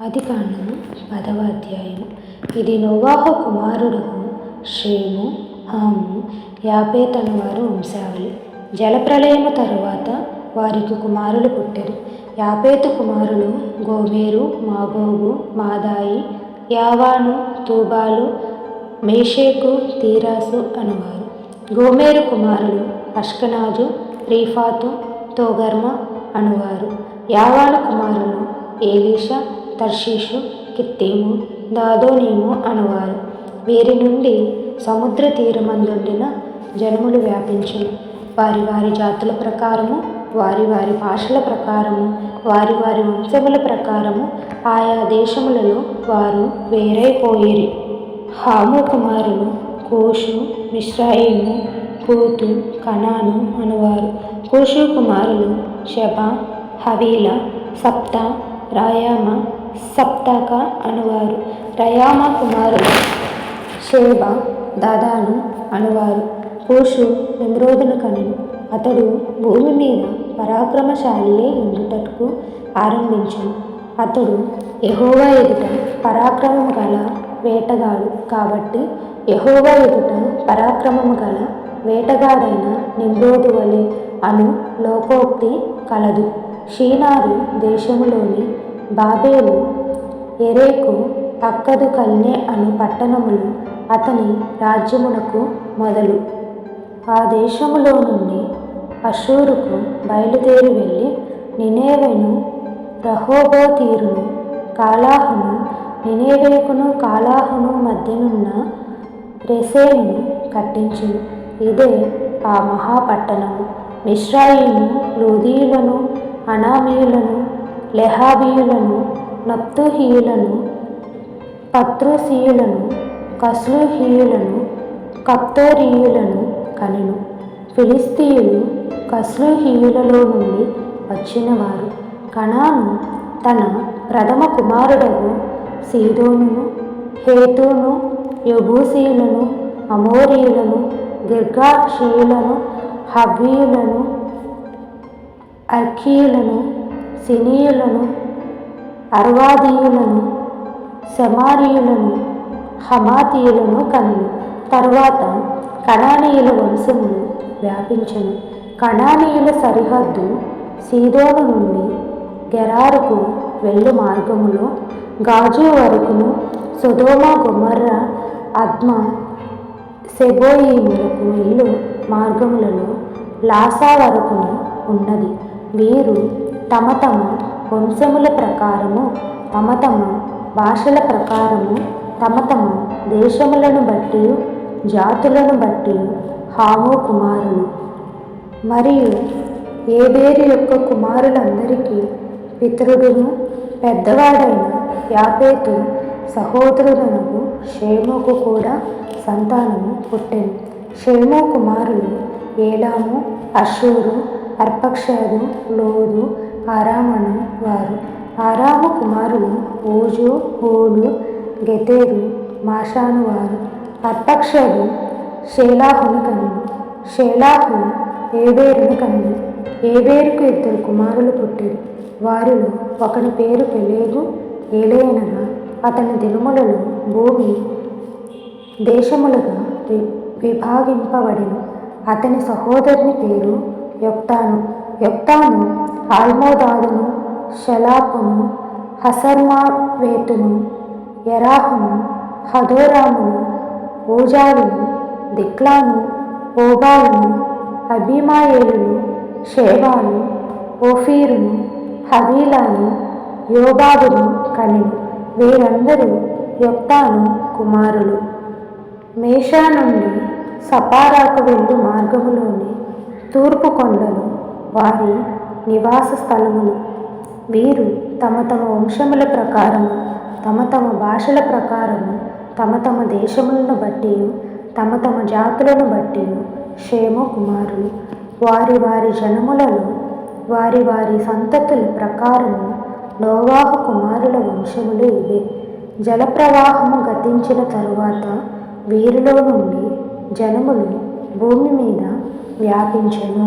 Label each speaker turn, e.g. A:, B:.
A: ఆదికాండము 10వ అధ్యాయము. ఇది నోవాహు కుమారుడగు షేము, హాము, యాపేతు అనువారి వంశావళి. జలప్రళయము తరువాత వారికి కుమారులు పుట్టిరి. యాపేతు కుమారులు గోమెరు, మాగోగు, మాదాయి, యావాను, తూబాలు, మేషేకు, తీరాసు అనువారు. గోమెరు కుమారులు అష్కనాజు, రీఫాతు, తోగర్మ అనువారు. యావాను కుమారులు ఏలీషా, తర్షీషు, కిత్తీము, దాదోనీము అనువారు. వీరి నుండి సముద్ర తీరమందుండిన జనములు వ్యాపించును. వారి వారి జాతుల ప్రకారము, వారి వారి భాషల ప్రకారము, వారి వారి వంశముల ప్రకారము ఆయా దేశములలో వారు వేరైపోయిరి. హాము కుమారులు కూషు, మిశ్రాయిము, పూతు, కనాను అనువారు. కూషు కుమారులు షెబా, హవీలా, సప్తా, రాయామ, సప్తాక అనువారు. రయామ కుమారులు షేబా, దదాను అనువారు. కూషు నిమ్రోదును కనెను. అతడు భూమి మీద పరాక్రమశాలియే ఉండుటకు ఆరంభించును. అతడు యెహోవా ఎదుట పరాక్రమము గల వేటగాడు కాబట్టి యెహోవా ఎదుట పరాక్రమము గల వేటగాడైన నిమ్రోదు వలె అను లోకోక్తి కలదు. షీనారు దేశములోని బాబేలు, ఎరేకు, అక్కదు కల్నే అను పట్టణములు అతని రాజ్యమునకు మొదలు. ఆ దేశములో నుండి అషూరుకు బయలుదేరి వెళ్ళి నినేవెను, రహోబోతీరును, కాలాహును, నినేవేకును కాలాహును మధ్యనున్న రెసేనును కట్టించును. ఇదే ఆ మహాపట్టణము. మిశ్రాయిము లూదీయులను, అనామీయులను, లెహాబీయులను, నప్తుహీయులను, పత్రుసీయులను, కస్లుహీయులను, కప్తోరీయులను కనెను. ఫిలిస్తీయులు కస్లుహీయులలో నుండి వచ్చినవారు. కనాను తన ప్రథమ కుమారుడగు సీదోనును, హేతును, యెబూసీయులను, అమోరీయులను, గిర్గాషీయులను, హవ్వీయులను, అర్కీయులను, సినీయులను, అర్వాదీయులను, సెమారీయులను, హమాతీయులను కనెను. తరువాత కనానీయుల వంశములు వ్యాపించెను. కనానీయుల సరిహద్దు సీదోను నుండి గెరారుకు వెళ్ళు మార్గములో గాజు వరకును, సొదొమ, గొమొర్రా, అద్మా, సెబోయీములకు వెళ్ళు మార్గములలో లాసా వరకును ఉన్నది. వీరు తమ తమ వంశముల ప్రకారము, తమ తమ భాషల ప్రకారము, తమ తమ దేశములను బట్టి, జాతులను బట్టి హాము కుమారులు. మరియు ఏబేరు యొక్క కుమారులందరికీ పితరుడును పెద్దవాడైన యాపేతు సహోదరుడనగు షేముకు కూడా సంతానము పుట్టెను. షేము కుమారులు ఏలాము, అషూరు, అర్పక్షదు, లోదు, అరామను వారు. అరాము కుమారులు ఊజు, హూలు, గెతెరు, మాషాను వారు. అర్పక్షదు షేలాహును కనెను. షేలాహు ఏబేరును కనెను. ఏబేరుకు 2 కుమారులు పుట్టిరి. వారిలో ఒకని పేరు పెలేగు. ఏలయనగా అతని దినములలో భూమి దేశములుగా విభాగింపబడెను. అతని సహోదరుని పేరు యొక్తాను. యొక్తాను ఆల్మోదాదును, షలాపును, హసర్మావేతును, యెరాహును, హదోరామును, ఊజాలును, దిక్లాను, ఓబాలును, అబీమాయేలును, షేబాను, ఓఫీరును, హవీలాను, యోబాబును కనెను. వీరందరూ యొక్తాను కుమారులు. మేషా నుండి సపారాకు వెళ్ళు మార్గములోని తూర్పు కొండలు వారి నివాస స్థలములు. వీరు తమ తమ వంశముల ప్రకారము, తమ తమ భాషల ప్రకారము, తమ తమ దేశములను బట్టి, తమ తమ జాతులను బట్టి షేము కుమారులు. వారి వారి జనములలో వారి వారి సంతతుల ప్రకారము నోవాహు కుమారుల వంశములు ఇవే. జలప్రవాహము గతించిన తరువాత వీరిలో నుండి జనములు భూమి మీద వ్యాపించెను.